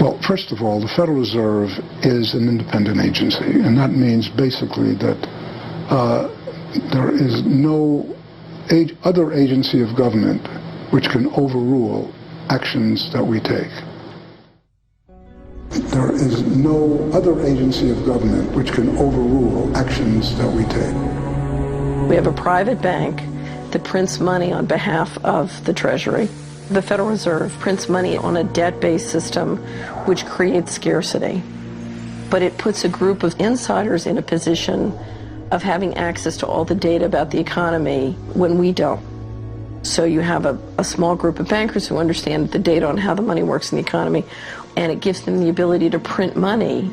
Well, first of all, the Federal Reserve is an independent agency, and that means basically that there is no other agency of government which can overrule actions that we take. There is no other agency of government which can overrule actions that we take. We have a private bank that prints money on behalf of the Treasury. The Federal Reserve prints money on a debt-based system which creates scarcity. But it puts a group of insiders in a position of having access to all the data about the economy when we don't. So you have a small group of bankers who understand the data on how the money works in the economy, and it gives them the ability to print money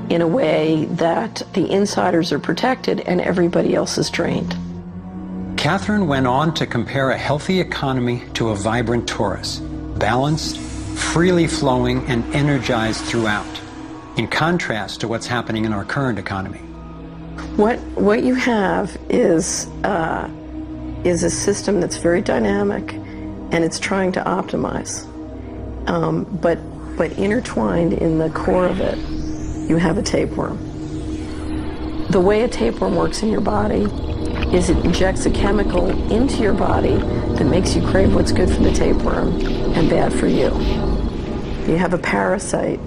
in a way that the insiders are protected and everybody else is drained. Catherine went on to compare a healthy economy to a vibrant torus, balanced, freely flowing, and energized throughout, in contrast to what's happening in our current economy. What you have is a system that's very dynamic, and it's trying to optimize. But intertwined in the core of it, you have a tapeworm. The way a tapeworm works in your body is it injects a chemical into your body that makes you crave what's good for the tapeworm and bad for you. You have a parasite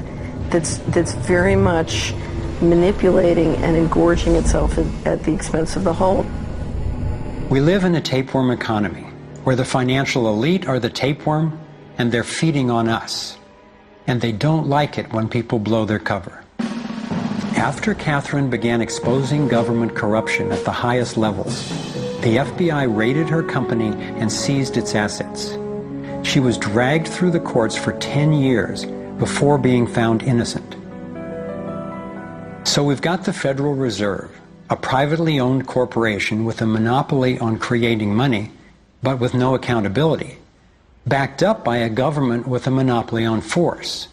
that's very much manipulating and engorging itself at the expense of the whole. We live in a tapeworm economy where the financial elite are the tapeworm and they're feeding on us. And they don't like it when people blow their cover. After Catherine began exposing government corruption at the highest levels, the FBI raided her company and seized its assets. She was dragged through the courts for 10 years before being found innocent. So we've got the Federal Reserve, a privately owned corporation with a monopoly on creating money, but with no accountability, backed up by a government with a monopoly on force.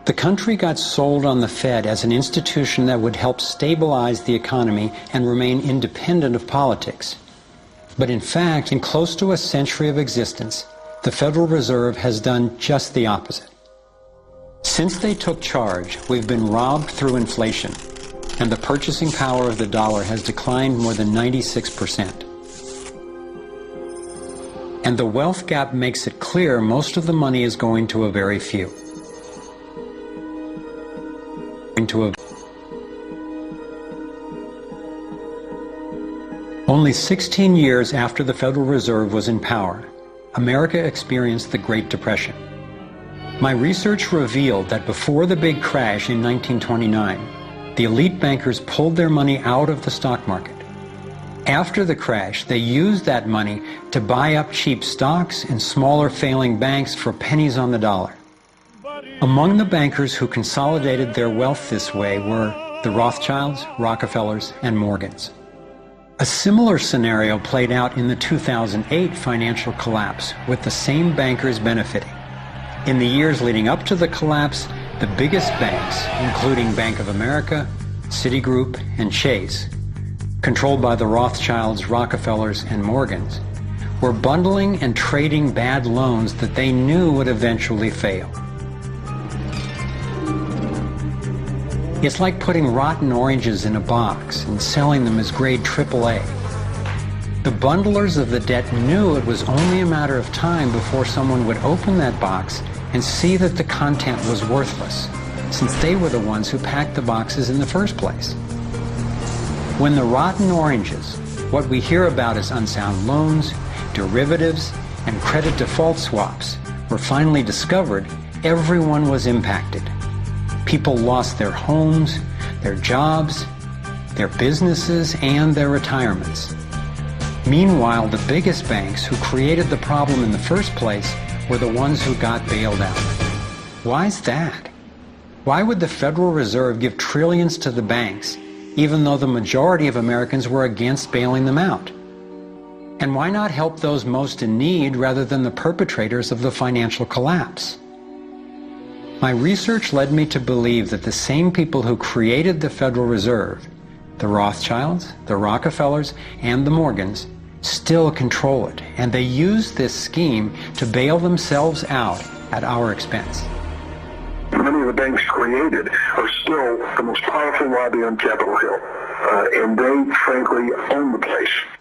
The country got sold on the Fed as an institution that would help stabilize the economy and remain independent of politics. But in fact, in close to a century of existence, the Federal Reserve has done just the opposite. Since they took charge, we've been robbed through inflation, and the purchasing power of the dollar has declined more than 96%. And the wealth gap makes it clear most of the money is going to a very few. Only 16 years after the Federal Reserve was in power, America experienced the Great Depression. My research revealed that before the big crash in 1929, the elite bankers pulled their money out of the stock market. After the crash, they used that money to buy up cheap stocks and smaller failing banks for pennies on the dollar. Among the bankers who consolidated their wealth this way were the Rothschilds, Rockefellers, and Morgans. A similar scenario played out in the 2008 financial collapse, with the same bankers benefiting. In the years leading up to the collapse, the biggest banks, including Bank of America, Citigroup, and Chase, controlled by the Rothschilds, Rockefellers, and Morgans, were bundling and trading bad loans that they knew would eventually fail. It's like putting rotten oranges in a box and selling them as grade AAA. The bundlers of the debt knew it was only a matter of time before someone would open that box and see that the content was worthless, since they were the ones who packed the boxes in the first place. When the rotten oranges, what we hear about as unsound loans, derivatives, and credit default swaps, were finally discovered, everyone was impacted. People lost their homes, their jobs, their businesses, and their retirements. Meanwhile, the biggest banks who created the problem in the first place were the ones who got bailed out. Why's that? Why would the Federal Reserve give trillions to the banks, even though the majority of Americans were against bailing them out? And why not help those most in need rather than the perpetrators of the financial collapse? My research led me to believe that the same people who created the Federal Reserve, the Rothschilds, the Rockefellers, and the Morgans, still control it, and they use this scheme to bail themselves out at our expense. Many of the banks created are still the most powerful lobby on Capitol Hill, and they frankly own the place.